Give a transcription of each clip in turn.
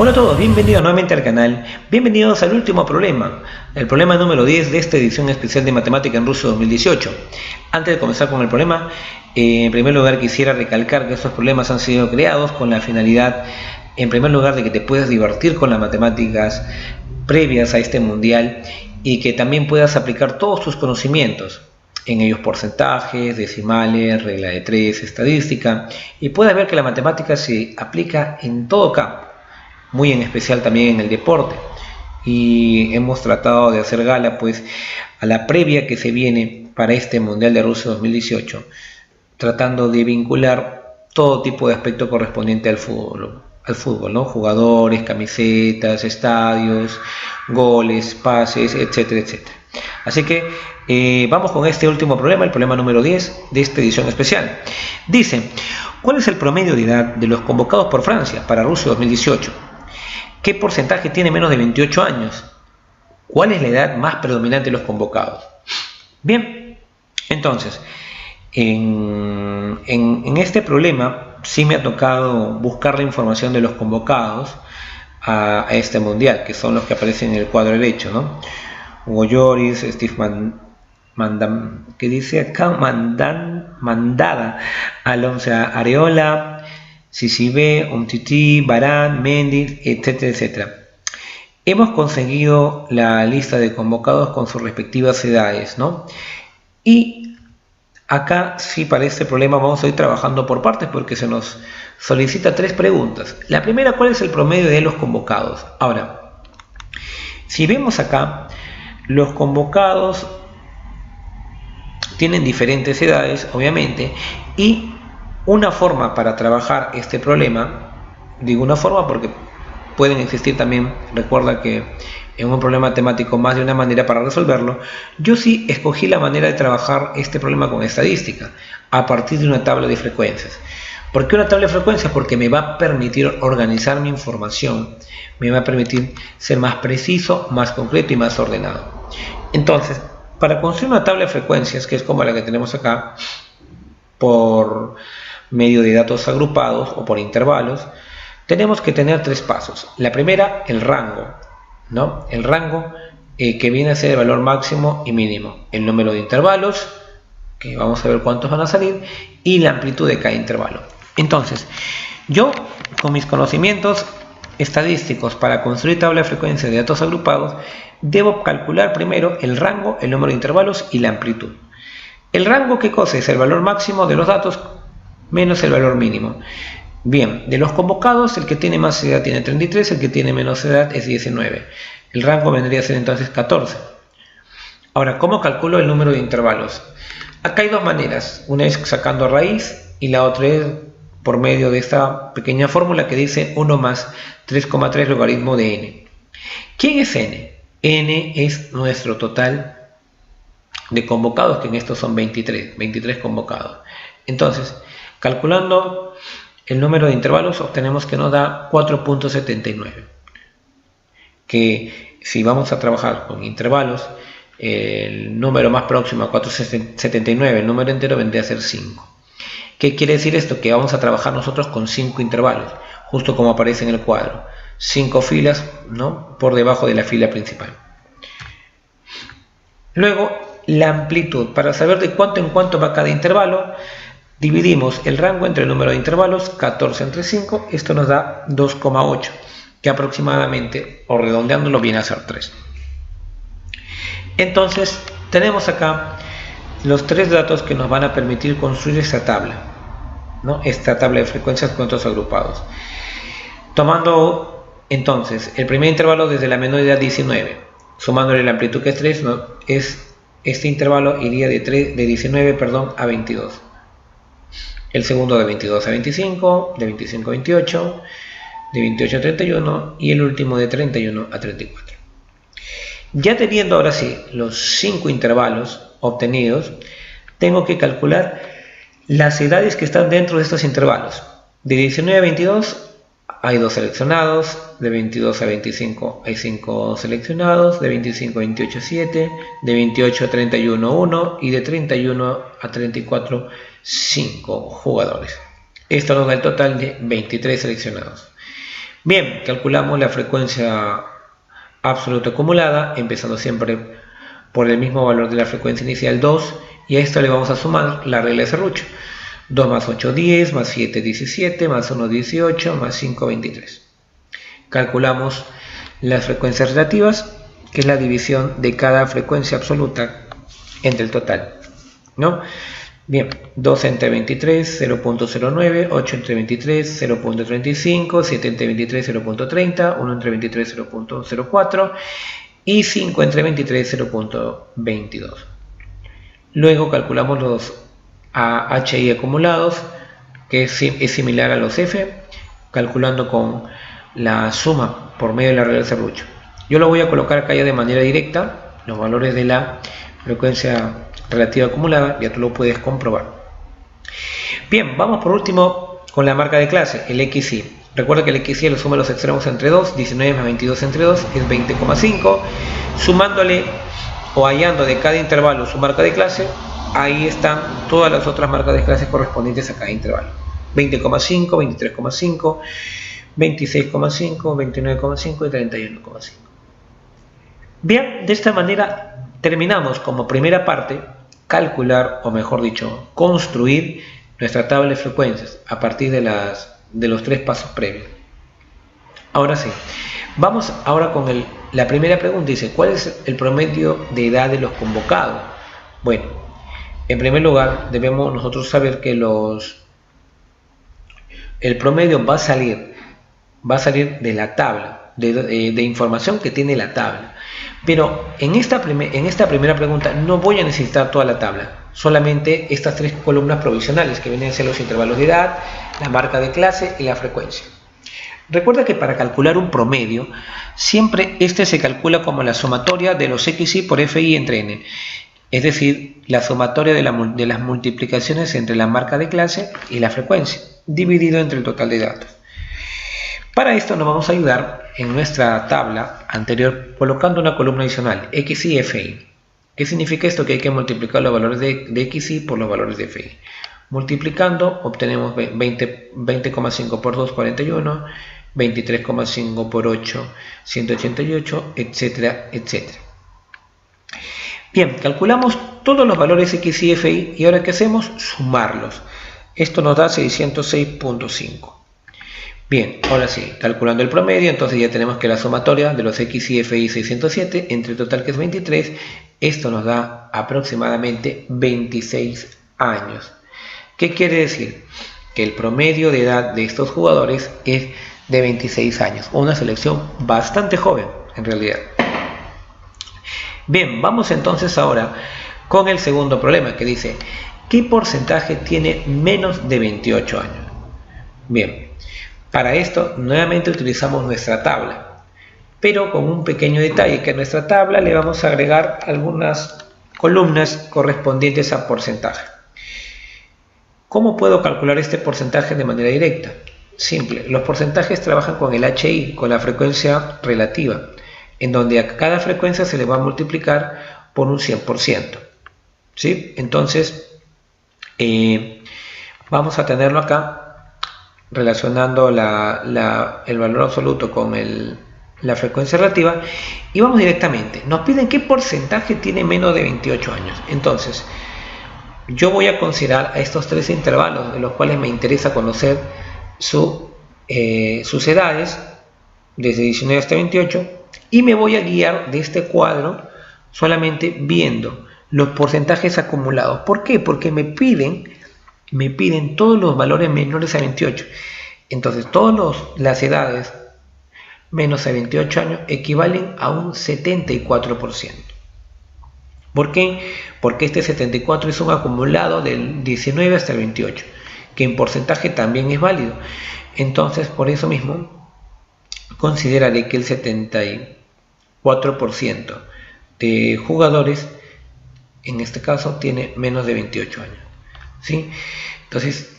Hola a todos, bienvenidos nuevamente al canal, bienvenidos al último problema, el problema número 10 de esta edición especial de Matemática en Ruso 2018. Antes de comenzar con el problema, en primer lugar quisiera recalcar que estos problemas han sido creados con la finalidad, en primer lugar, de que te puedas divertir con las matemáticas previas a este mundial y que también puedas aplicar todos tus conocimientos, en ellos porcentajes, decimales, regla de 3, estadística, y puedas ver que la matemática se aplica en todo campo, muy en especial también en el deporte, y hemos tratado de hacer gala pues a la previa que se viene para este Mundial de Rusia 2018, tratando de vincular todo tipo de aspecto correspondiente al fútbol, ¿no? Jugadores, camisetas, estadios, goles, pases, etcétera, etcétera. Así que vamos con este último problema, el problema número 10 de esta edición especial. Dice, ¿cuál es el promedio de edad de los convocados por Francia para Rusia 2018? ¿Qué porcentaje tiene menos de 28 años? ¿Cuál es la edad más predominante de los convocados? Bien, entonces, en este problema sí me ha tocado buscar la información de los convocados a este mundial, que son los que aparecen en el cuadro derecho, ¿no? Hugo Lloris, Steve ¿qué dice acá? Mandada, Alonso Areola, Sisibe, Umtiti, Varane, Mendy, etcétera, etcétera. Hemos conseguido la lista de convocados con sus respectivas edades, ¿no? Y acá sí, para este problema vamos a ir trabajando por partes porque se nos solicita 3 preguntas. La primera, ¿cuál es el promedio de los convocados? Ahora, si vemos acá, los convocados tienen diferentes edades, obviamente, y una forma para trabajar este problema, digo una forma porque pueden existir también, recuerda que en un problema temático más de una manera para resolverlo, yo sí escogí la manera de trabajar este problema con estadística, a partir de una tabla de frecuencias. ¿Por qué una tabla de frecuencias? Porque me va a permitir organizar mi información, me va a permitir ser más preciso, más concreto y más ordenado. Entonces, para construir una tabla de frecuencias, que es como la que tenemos acá, por medio de datos agrupados o por intervalos, tenemos que tener 3 pasos. La primera, el rango, ¿no? El rango que viene a ser el valor máximo y mínimo, el número de intervalos, que vamos a ver cuántos van a salir, y la amplitud de cada intervalo. Entonces, yo con mis conocimientos estadísticos para construir tabla de frecuencia de datos agrupados, debo calcular primero el rango, el número de intervalos y la amplitud. El rango, ¿qué cosa es? El valor máximo de los datos menos el valor mínimo. Bien, de los convocados, el que tiene más edad tiene 33, el que tiene menos edad es 19. El rango vendría a ser entonces 14. Ahora, ¿cómo calculo el número de intervalos? Acá hay 2 maneras. Una es sacando raíz y la otra es por medio de esta pequeña fórmula que dice 1 más 3,3 logaritmo de n. ¿Quién es n? N es nuestro total de convocados, que en estos son 23 convocados. Entonces, calculando el número de intervalos, obtenemos que nos da 4.79. Que si vamos a trabajar con intervalos, el número más próximo a 4.79, el número entero, vendría a ser 5. ¿Qué quiere decir esto? Que vamos a trabajar nosotros con 5 intervalos, justo como aparece en el cuadro. 5 filas, ¿no?, por debajo de la fila principal. Luego, la amplitud. Para saber de cuánto en cuánto va cada intervalo, dividimos el rango entre el número de intervalos, 14 entre 5, esto nos da 2,8, que aproximadamente, o redondeándolo, viene a ser 3. Entonces, tenemos acá los 3 datos que nos van a permitir construir esta tabla, ¿no? Esta tabla de frecuencias con datos agrupados. Tomando entonces el primer intervalo desde la menor edad 19, sumándole la amplitud que es 3, ¿no?, este intervalo iría de 19 a 22. El segundo de 22 a 25, de 25 a 28, de 28 a 31 y el último de 31 a 34. Ya teniendo ahora sí los 5 intervalos obtenidos, tengo que calcular las edades que están dentro de estos intervalos. De 19 a 22 hay 2 seleccionados, de 22 a 25 hay 5 seleccionados, de 25 a 28 7, de 28 a 31 1 y de 31 a 34 5 jugadores. Esto nos da el total de 23 seleccionados. Bien, calculamos la frecuencia absoluta acumulada, empezando siempre por el mismo valor de la frecuencia inicial 2, y a esto le vamos a sumar la regla de Serrucho. 2 más 8, 10, más 7, 17, más 1, 18, más 5, 23. Calculamos las frecuencias relativas, que es la división de cada frecuencia absoluta entre el total, ¿no? Bien, 2 entre 23, 0.09, 8 entre 23, 0.35, 7 entre 23, 0.30, 1 entre 23, 0.04 y 5 entre 23, 0.22. Luego calculamos los HI acumulados, que es similar a los F, calculando con la suma por medio de la regla de Serrucho. Yo lo voy a colocar acá ya de manera directa, los valores de la frecuencia relativa acumulada, ya tú lo puedes comprobar. Bien, vamos por último con la marca de clase, el XY. Recuerda que el XY lo suma los extremos entre 2, 19 más 22 entre 2 es 20,5. Sumándole o hallando de cada intervalo su marca de clase, ahí están todas las otras marcas de clase correspondientes a cada intervalo. 20,5, 23,5, 26,5, 29,5 y 31,5. Bien, de esta manera terminamos como primera parte calcular, o mejor dicho, construir nuestra tabla de frecuencias a partir de los 3 pasos previos. Ahora sí, vamos ahora con la primera pregunta. Dice, ¿cuál es el promedio de edad de los convocados? Bueno, en primer lugar debemos nosotros saber que el promedio va a salir de la tabla de información que tiene la tabla. Pero en esta primera pregunta no voy a necesitar toda la tabla, solamente estas 3 columnas provisionales que vienen a ser los intervalos de edad, la marca de clase y la frecuencia. Recuerda que para calcular un promedio, siempre este se calcula como la sumatoria de los XY por FI entre N, es decir, la sumatoria de las multiplicaciones entre la marca de clase y la frecuencia, dividido entre el total de datos. Para esto nos vamos a ayudar en nuestra tabla anterior colocando una columna adicional, XY FI. ¿Qué significa esto? Que hay que multiplicar los valores de XY por los valores de FI. Multiplicando obtenemos 20,5 por 2, 41, 23,5 por 8, 188, etcétera, etcétera. Bien, calculamos todos los valores XY FI y ahora ¿qué hacemos? Sumarlos. Esto nos da 606,5. Bien, ahora sí, calculando el promedio, entonces ya tenemos que la sumatoria de los XY FI 607 entre el total que es 23, esto nos da aproximadamente 26 años. ¿Qué quiere decir? Que el promedio de edad de estos jugadores es de 26 años, una selección bastante joven en realidad. Bien, vamos entonces ahora con el segundo problema que dice, ¿qué porcentaje tiene menos de 28 años? Bien. Para esto nuevamente utilizamos nuestra tabla, pero con un pequeño detalle, que a nuestra tabla le vamos a agregar algunas columnas correspondientes a porcentaje. ¿Cómo puedo calcular este porcentaje de manera directa? Simple, los porcentajes trabajan con el HI, con la frecuencia relativa, en donde a cada frecuencia se le va a multiplicar por un 100%. ¿Sí? Entonces, vamos a tenerlo acá, relacionando el valor absoluto con la frecuencia relativa, y vamos directamente. Nos piden qué porcentaje tiene menos de 28 años. Entonces, yo voy a considerar a estos 3 intervalos, de los cuales me interesa conocer sus edades, desde 19 hasta 28, y me voy a guiar de este cuadro solamente viendo los porcentajes acumulados. ¿Por qué? Porque me piden todos los valores menores a 28. Entonces, todas las edades menos a 28 años equivalen a un 74%. ¿Por qué? Porque este 74 es un acumulado del 19 hasta el 28, que en porcentaje también es válido. Entonces, por eso mismo, consideraré que el 74% de jugadores, en este caso, tiene menos de 28 años. ¿Sí? Entonces,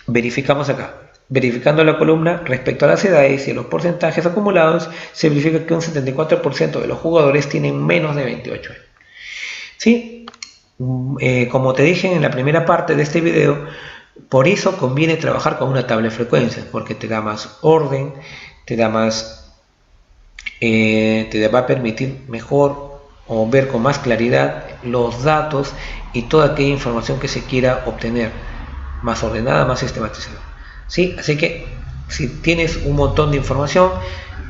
verificamos acá. Verificando la columna respecto a las edades y a los porcentajes acumulados, se verifica que un 74% de los jugadores tienen menos de 28 años. ¿Sí? Como te dije en la primera parte de este video, Por eso conviene trabajar con una tabla de frecuencias, porque te da más orden, te va a permitir mejor o ver con más claridad los datos y toda aquella información que se quiera obtener, más ordenada, más sistematizada. ¿Sí? Así que si tienes un montón de información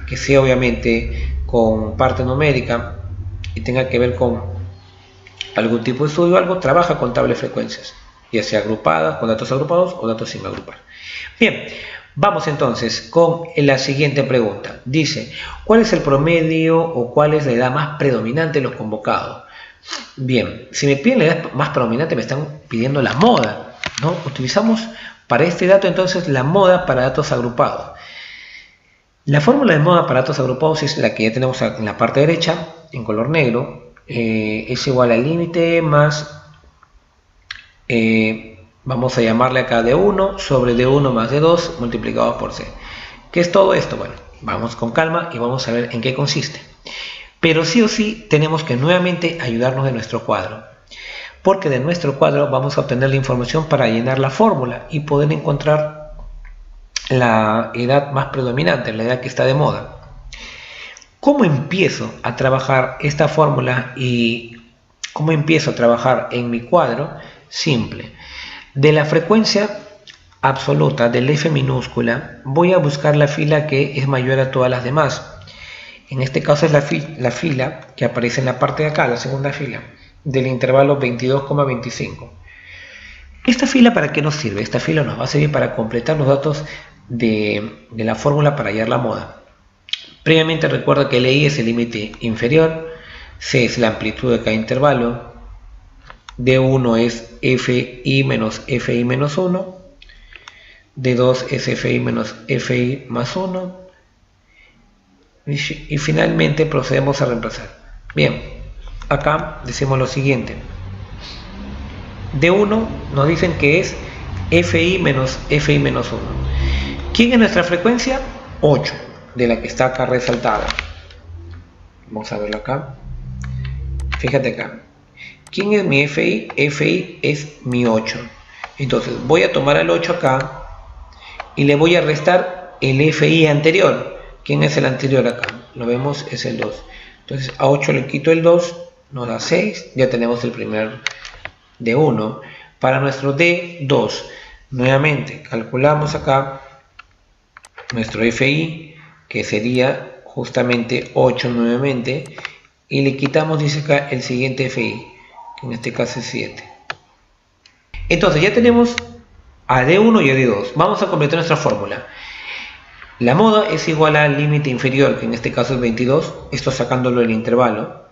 que sea obviamente con parte numérica y tenga que ver con algún tipo de estudio o algo, trabaja con tabla de frecuencias, ya sea agrupadas, con datos agrupados o datos sin agrupar. Bien, vamos entonces con la siguiente pregunta. Dice, ¿cuál es el promedio o cuál es la edad más predominante de los convocados? Bien, si me piden la edad más predominante me están pidiendo la moda, ¿no? Utilizamos para este dato entonces la moda para datos agrupados. La fórmula de moda para datos agrupados es la que ya tenemos en la parte derecha, en color negro. Es igual al límite más, vamos a llamarle acá D1 sobre D1 más D2 multiplicado por C. ¿Qué es todo esto? Bueno, vamos con calma y vamos a ver en qué consiste. Pero sí o sí tenemos que nuevamente ayudarnos de nuestro cuadro, porque de nuestro cuadro vamos a obtener la información para llenar la fórmula y poder encontrar la edad más predominante, la edad que está de moda. ¿Cómo empiezo a trabajar esta fórmula y cómo empiezo a trabajar en mi cuadro? Simple. De la frecuencia absoluta del F minúscula voy a buscar la fila que es mayor a todas las demás. En este caso es la fila que aparece en la parte de acá, la segunda fila, del intervalo 22,25. ¿Esta fila para qué nos sirve? Esta fila nos va a servir para completar los datos de la fórmula para hallar la moda. Previamente recuerda que LI es el límite inferior, C es la amplitud de cada intervalo, D1 es FI menos FI menos 1, D2 es FI menos FI más 1, y finalmente procedemos a reemplazar. Bien, acá decimos lo siguiente. D1 nos dicen que es FI menos 1. ¿Quién es nuestra frecuencia? 8, de la que está acá resaltada. Vamos a verlo acá. Fíjate acá. ¿Quién es mi FI? FI es mi 8. Entonces voy a tomar al 8 acá y le voy a restar el FI anterior. ¿Quién es el anterior acá? Lo vemos, es el 2. Entonces a 8 le quito el 2, nos da 6. Ya tenemos el primer D1. Para nuestro D2, nuevamente calculamos acá nuestro FI, que sería justamente 8 nuevamente, y le quitamos, dice acá, el siguiente FI, que en este caso es 7. Entonces ya tenemos a D1 y a D2. Vamos a completar nuestra fórmula. La moda es igual al límite inferior, que en este caso es 22, esto sacándolo del intervalo,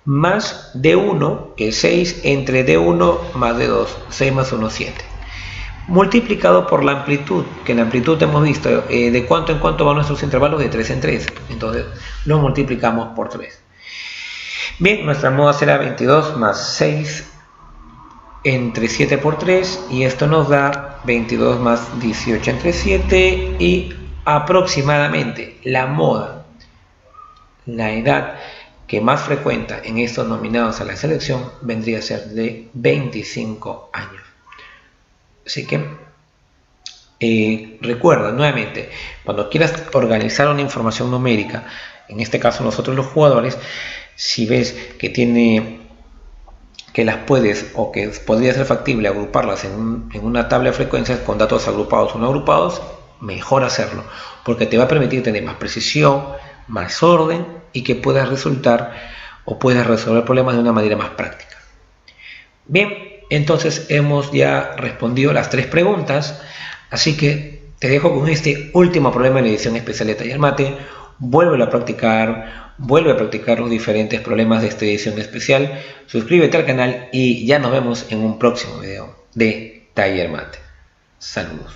más D1, que es 6, entre D1 más D2, 6 más 1, 7. Multiplicado por la amplitud, que en la amplitud hemos visto de cuánto en cuánto van nuestros intervalos, de 3 en 3. Entonces lo multiplicamos por 3. Bien, nuestra moda será 22 más 6 entre 7 por 3, y esto nos da 22 más 18 entre 7, y aproximadamente la moda, la edad que más frecuenta en estos nominados a la selección, vendría a ser de 25 años. Así que recuerda nuevamente, cuando quieras organizar una información numérica, en este caso nosotros los jugadores, si ves que las puedes o que podría ser factible agruparlas en una tabla de frecuencias con datos agrupados o no agrupados, mejor hacerlo, porque te va a permitir tener más precisión, más orden, y que puedas resultar o puedas resolver problemas de una manera más práctica. Bien, entonces hemos ya respondido las 3 preguntas, así que te dejo con este último problema en la edición especial de Taller Mate. Vuelve a practicar los diferentes problemas de esta edición especial. Suscríbete al canal y ya nos vemos en un próximo video de Taller Mate. Saludos.